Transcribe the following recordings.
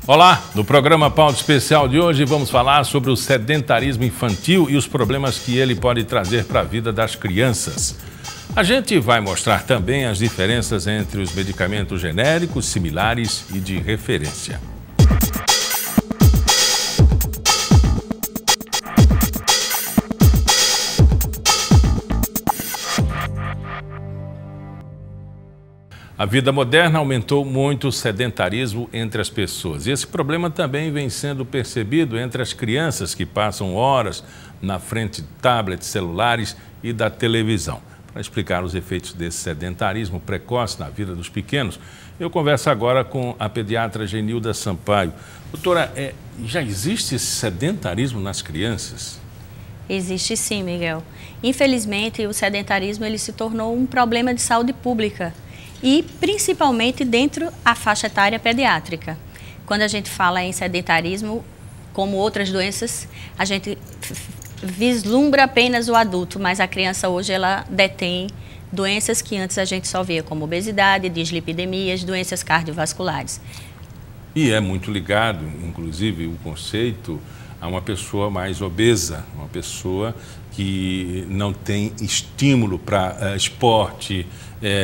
Olá, no programa Pauta Especial de hoje vamos falar sobre o sedentarismo infantil e os problemas que ele pode trazer para a vida das crianças. A gente vai mostrar também as diferenças entre os medicamentos genéricos, similares e de referência. A vida moderna aumentou muito o sedentarismo entre as pessoas. E esse problema também vem sendo percebido entre as crianças que passam horas na frente de tablets, celulares e da televisão. Para explicar os efeitos desse sedentarismo precoce na vida dos pequenos, eu converso agora com a pediatra Genilda Sampaio. Doutora, já existe esse sedentarismo nas crianças? Existe sim, Miguel. Infelizmente, o sedentarismo ele se tornou um problema de saúde pública. E principalmente dentro da faixa etária pediátrica. Quando a gente fala em sedentarismo, como outras doenças, a gente vislumbra apenas o adulto, mas a criança hoje ela detém doenças que antes a gente só via como obesidade, dislipidemias, doenças cardiovasculares. E é muito ligado, inclusive, o conceito a uma pessoa mais obesa, uma pessoa que não tem estímulo para esporte,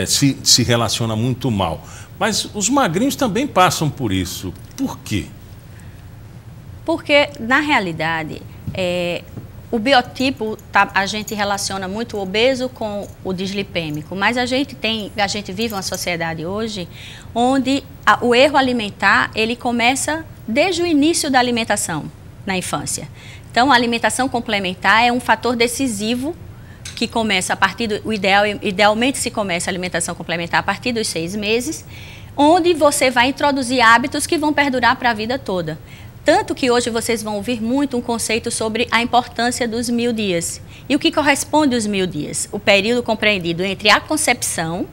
se relaciona muito mal. Mas os magrinhos também passam por isso. Por quê? Porque, na realidade, o biotipo, a gente relaciona muito o obeso com o dislipêmico, mas a gente vive uma sociedade hoje onde o erro alimentar ele começa desde o início da alimentação, na infância. Então, a alimentação complementar é um fator decisivo que começa a partir idealmente se começa a alimentação complementar a partir dos 6 meses, onde você vai introduzir hábitos que vão perdurar para a vida toda. Tanto que hoje vocês vão ouvir muito um conceito sobre a importância dos 1000 dias. E o que corresponde aos 1000 dias? O período compreendido entre a concepção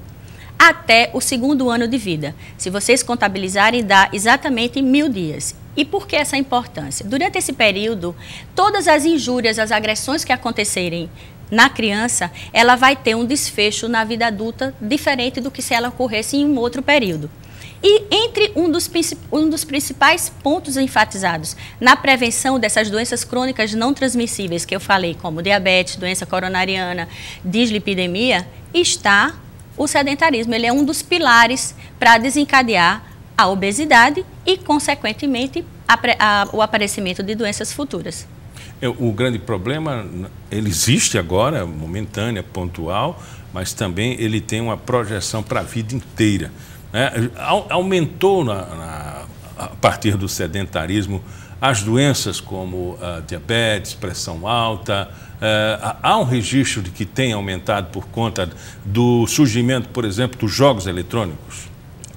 até o 2º ano de vida. Se vocês contabilizarem, dá exatamente 1000 dias. E por que essa importância? Durante esse período, todas as injúrias, as agressões que acontecerem na criança, ela vai ter um desfecho na vida adulta diferente do que se ela ocorresse em um outro período. E entre um dos principais pontos enfatizados na prevenção dessas doenças crônicas não transmissíveis que eu falei, como diabetes, doença coronariana, dislipidemia, está o sedentarismo. Ele é um dos pilares para desencadear a obesidade e, consequentemente, o aparecimento de doenças futuras. O grande problema, ele existe agora, momentânea, pontual, mas também ele tem uma projeção para a vida inteira. Aumentou, a partir do sedentarismo, as doenças como diabetes, pressão alta. Há um registro de que tem aumentado por conta do surgimento, por exemplo, dos jogos eletrônicos?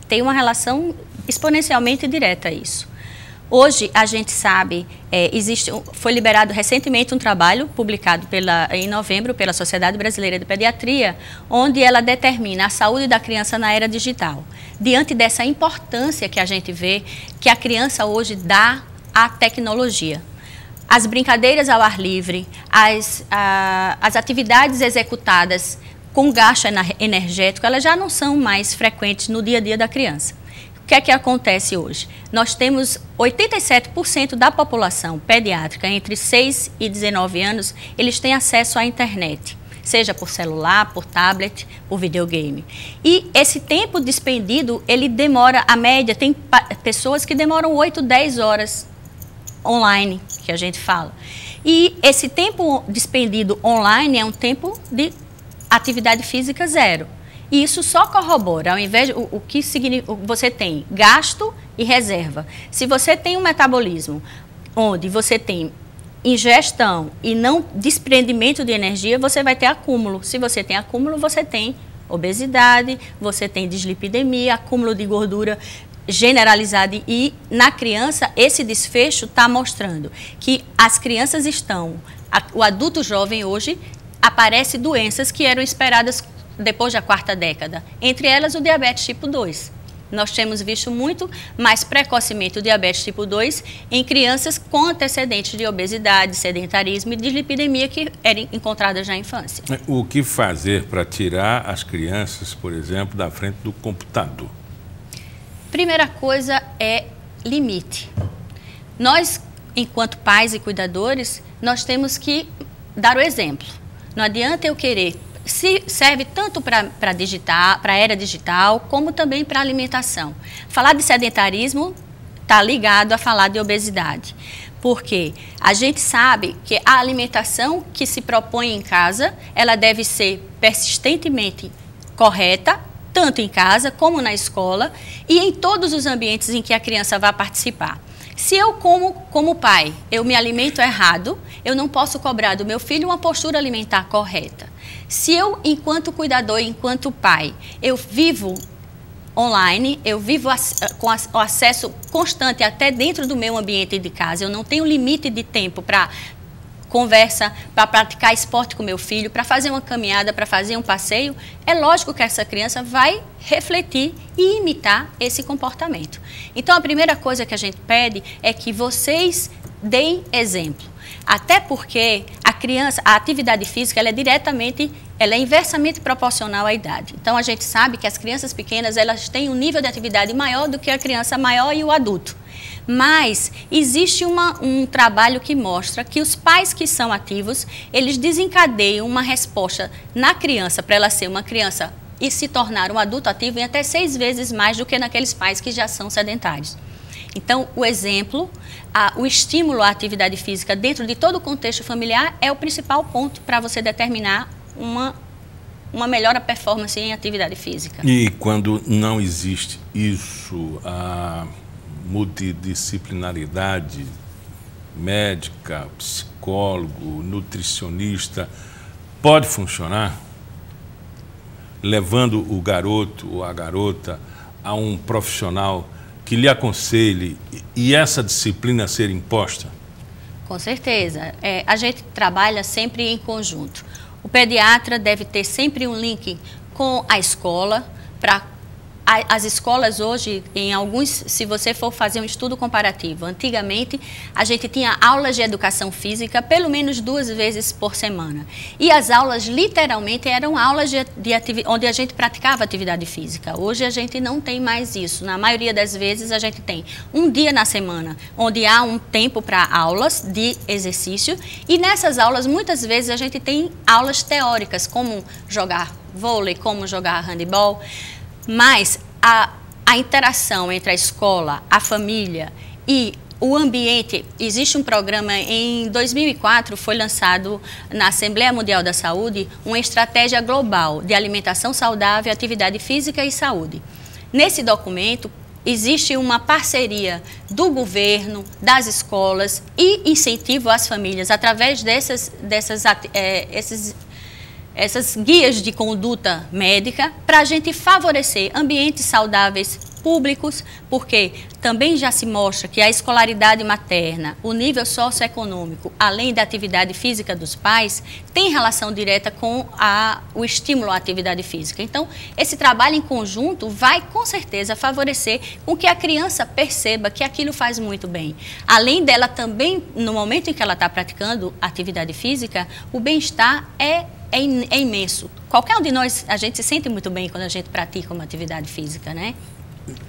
Tem uma relação exponencialmente direta a isso. Hoje, a gente sabe, foi liberado recentemente um trabalho publicado em novembro pela Sociedade Brasileira de Pediatria, onde ela determina a saúde da criança na era digital. Diante dessa importância que a gente vê que a criança hoje dá à tecnologia. As brincadeiras ao ar livre, as atividades executadas com gasto energético, elas já não são mais frequentes no dia a dia da criança. O que é que acontece hoje? Nós temos 87% da população pediátrica entre 6 e 19 anos, eles têm acesso à internet, seja por celular, por tablet, por videogame. E esse tempo despendido, ele demora, a média, tem pessoas que demoram 8, 10 horas online, que a gente fala. E esse tempo despendido online é um tempo de atividade física zero. E isso só corrobora, ao invés de o que significa, você tem gasto e reserva. Se você tem um metabolismo onde você tem ingestão e não desprendimento de energia, você vai ter acúmulo. Se você tem acúmulo, você tem obesidade, você tem dislipidemia, acúmulo de gordura generalizada. E na criança, esse desfecho está mostrando que as crianças o adulto jovem hoje, aparece doenças que eram esperadas depois da 4ª década, entre elas o diabetes tipo 2. Nós temos visto muito mais precocemente o diabetes tipo 2 em crianças com antecedentes de obesidade, sedentarismo e dislipidemia que eram encontradas na infância. O que fazer para tirar as crianças, por exemplo, da frente do computador? Primeira coisa é limite. Nós, enquanto pais e cuidadores, nós temos que dar o exemplo. Não adianta eu querer, serve tanto para a era digital, como também para a alimentação. Falar de sedentarismo está ligado a falar de obesidade. Porque a gente sabe que a alimentação que se propõe em casa, ela deve ser persistentemente correta, tanto em casa como na escola e em todos os ambientes em que a criança vai participar. Se eu como pai, eu me alimento errado, eu não posso cobrar do meu filho uma postura alimentar correta. Se eu, enquanto cuidador, enquanto pai, eu vivo online, eu vivo com o acesso constante até dentro do meu ambiente de casa, eu não tenho limite de tempo para conversa, para praticar esporte com meu filho, para fazer uma caminhada, para fazer um passeio, é lógico que essa criança vai refletir e imitar esse comportamento. Então, a primeira coisa que a gente pede é que vocês deem exemplo. Até porque a atividade física, ela é inversamente proporcional à idade. Então, a gente sabe que as crianças pequenas, elas têm um nível de atividade maior do que a criança maior e o adulto. Mas existe um trabalho que mostra que os pais que são ativos, eles desencadeiam uma resposta na criança, para ela ser uma criança e se tornar um adulto ativo, em até 6 vezes mais do que naqueles pais que já são sedentários. Então, o exemplo, o estímulo à atividade física dentro de todo o contexto familiar é o principal ponto para você determinar uma melhor performance em atividade física. E quando não existe isso, a multidisciplinaridade médica, psicólogo, nutricionista, pode funcionar? Levando o garoto ou a garota a um profissional que lhe aconselhe e essa disciplina ser imposta? Com certeza. A gente trabalha sempre em conjunto. O pediatra deve ter sempre um link com a escola. As escolas hoje, se você for fazer um estudo comparativo, antigamente a gente tinha aulas de educação física pelo menos 2 vezes por semana. E as aulas literalmente eram aulas onde a gente praticava atividade física. Hoje a gente não tem mais isso. Na maioria das vezes a gente tem um dia na semana, onde há um tempo para aulas de exercício. E nessas aulas, muitas vezes a gente tem aulas teóricas, como jogar vôlei, como jogar handebol. Mas a interação entre a escola, a família e o ambiente, existe um programa, em 2004 foi lançado na Assembleia Mundial da Saúde uma estratégia global de alimentação saudável, atividade física e saúde. Nesse documento existe uma parceria do governo, das escolas e incentivo às famílias através essas guias de conduta médica para a gente favorecer ambientes saudáveis públicos, porque também já se mostra que a escolaridade materna, o nível socioeconômico, além da atividade física dos pais, tem relação direta com o estímulo à atividade física. Então, esse trabalho em conjunto vai, com certeza, favorecer com que a criança perceba que aquilo faz muito bem. Além dela também, no momento em que ela está praticando atividade física, o bem-estar é imenso. Qualquer um de nós, a gente se sente muito bem quando a gente pratica uma atividade física, né?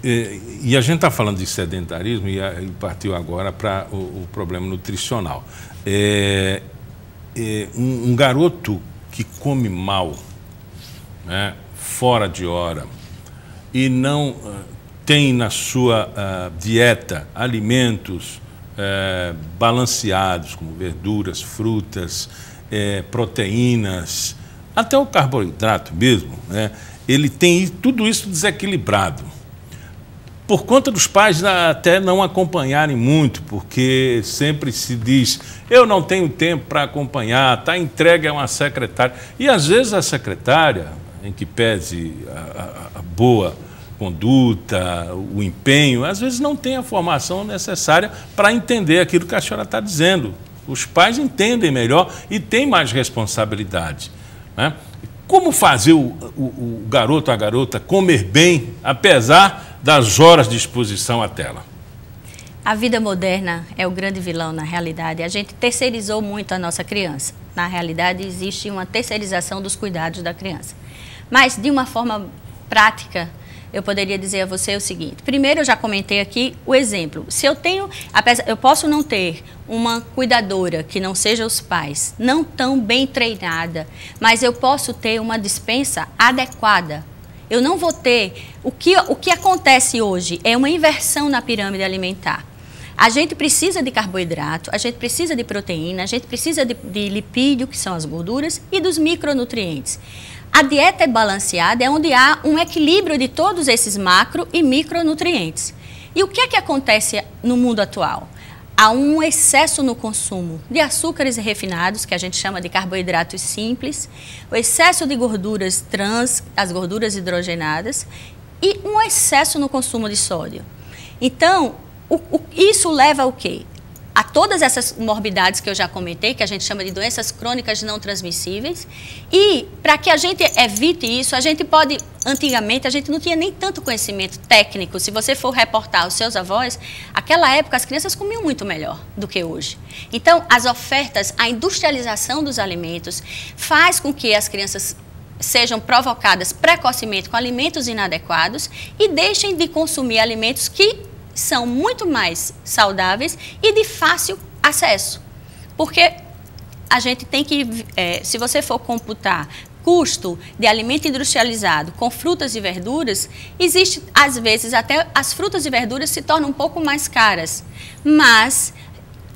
E a gente está falando de sedentarismo e partiu agora para o problema nutricional. Um garoto que come mal, né, fora de hora, e não tem na sua dieta alimentos balanceados, como verduras, frutas, proteínas, até o carboidrato mesmo, né? Ele tem tudo isso desequilibrado. Por conta dos pais até não acompanharem muito, porque sempre se diz, eu não tenho tempo para acompanhar, está entregue a uma secretária. E às vezes a secretária, em que pese a boa conduta, o empenho, às vezes não tem a formação necessária para entender aquilo que a senhora está dizendo. Os pais entendem melhor e têm mais responsabilidade, né? Como fazer o garoto, a garota comer bem, apesar das horas de exposição à tela? A vida moderna é o grande vilão, na realidade. A gente terceirizou muito a nossa criança. Na realidade, existe uma terceirização dos cuidados da criança. Mas, de uma forma prática, eu poderia dizer a você o seguinte. Primeiro, eu já comentei aqui o exemplo. Se eu tenho, eu posso não ter uma cuidadora que não seja os pais, não tão bem treinada, mas eu posso ter uma despensa adequada. Eu não vou ter... O que acontece hoje é uma inversão na pirâmide alimentar. A gente precisa de carboidrato, a gente precisa de proteína, a gente precisa de lipídio, que são as gorduras, e dos micronutrientes. A dieta é balanceada, é onde há um equilíbrio de todos esses macro e micronutrientes. E o que é que acontece no mundo atual? Há um excesso no consumo de açúcares refinados, que a gente chama de carboidratos simples, o excesso de gorduras trans, as gorduras hidrogenadas, e um excesso no consumo de sódio. Então, isso leva ao quê? A todas essas morbidades que eu já comentei, que a gente chama de doenças crônicas não transmissíveis. E para que a gente evite isso, a gente pode... Antigamente, a gente não tinha nem tanto conhecimento técnico. Se você for reportar os seus avós, naquela época as crianças comiam muito melhor do que hoje. Então, as ofertas, a industrialização dos alimentos faz com que as crianças sejam provocadas precocemente com alimentos inadequados e deixem de consumir alimentos que são muito mais saudáveis e de fácil acesso. Porque a gente tem que, se você for computar custo de alimento industrializado com frutas e verduras, existe, às vezes, até as frutas e verduras se tornam um pouco mais caras. Mas,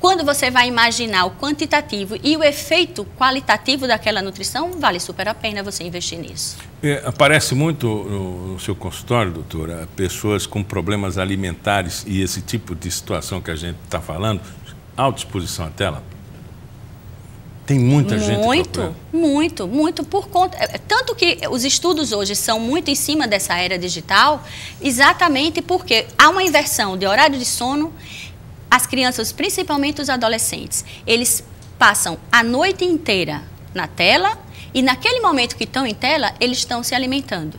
quando você vai imaginar o quantitativo e o efeito qualitativo daquela nutrição, vale super a pena você investir nisso. Aparece muito no seu consultório, doutora, pessoas com problemas alimentares e esse tipo de situação que a gente está falando, autoexposição à tela? Tem muita gente procurando. Muito, por conta... Tanto que os estudos hoje são muito em cima dessa era digital, exatamente porque há uma inversão de horário de sono. As crianças, principalmente os adolescentes, eles passam a noite inteira na tela e naquele momento que estão em tela, eles estão se alimentando.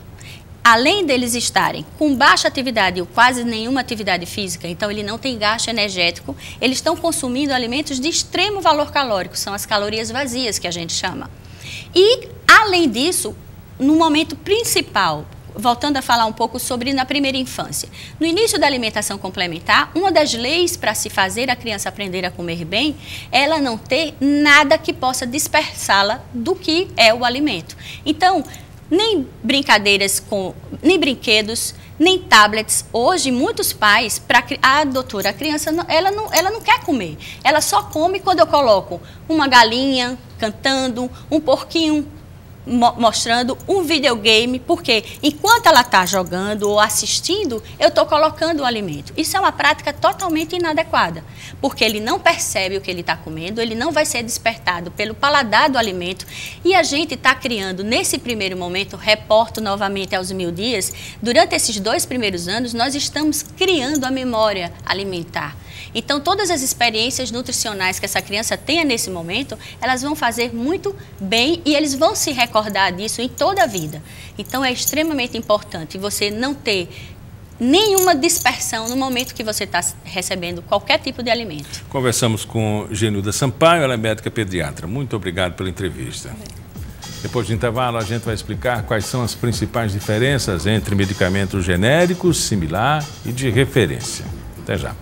Além deles estarem com baixa atividade ou quase nenhuma atividade física, então ele não tem gasto energético, eles estão consumindo alimentos de extremo valor calórico, são as calorias vazias que a gente chama. E, além disso, no momento principal, voltando a falar um pouco sobre na primeira infância. No início da alimentação complementar, uma das leis para se fazer a criança aprender a comer bem é ela não ter nada que possa dispersá-la do que é o alimento. Então, nem brincadeiras nem brinquedos, nem tablets. Hoje, muitos pais, a criança ela não quer comer. Ela só come quando eu coloco uma galinha cantando, um porquinho mostrando um videogame, porque enquanto ela está jogando ou assistindo, eu estou colocando o alimento. Isso é uma prática totalmente inadequada, porque ele não percebe o que ele está comendo, ele não vai ser despertado pelo paladar do alimento, e a gente está criando, nesse primeiro momento, reporto novamente aos 1000 dias, durante esses 2 primeiros anos, nós estamos criando a memória alimentar. Então, todas as experiências nutricionais que essa criança tenha nesse momento, elas vão fazer muito bem e eles vão se recordar disso em toda a vida. Então, é extremamente importante você não ter nenhuma dispersão no momento que você está recebendo qualquer tipo de alimento. Conversamos com Genilda Sampaio, ela é médica pediatra. Muito obrigado pela entrevista. Depois do intervalo, a gente vai explicar quais são as principais diferenças entre medicamentos genéricos, similar e de referência. Até já.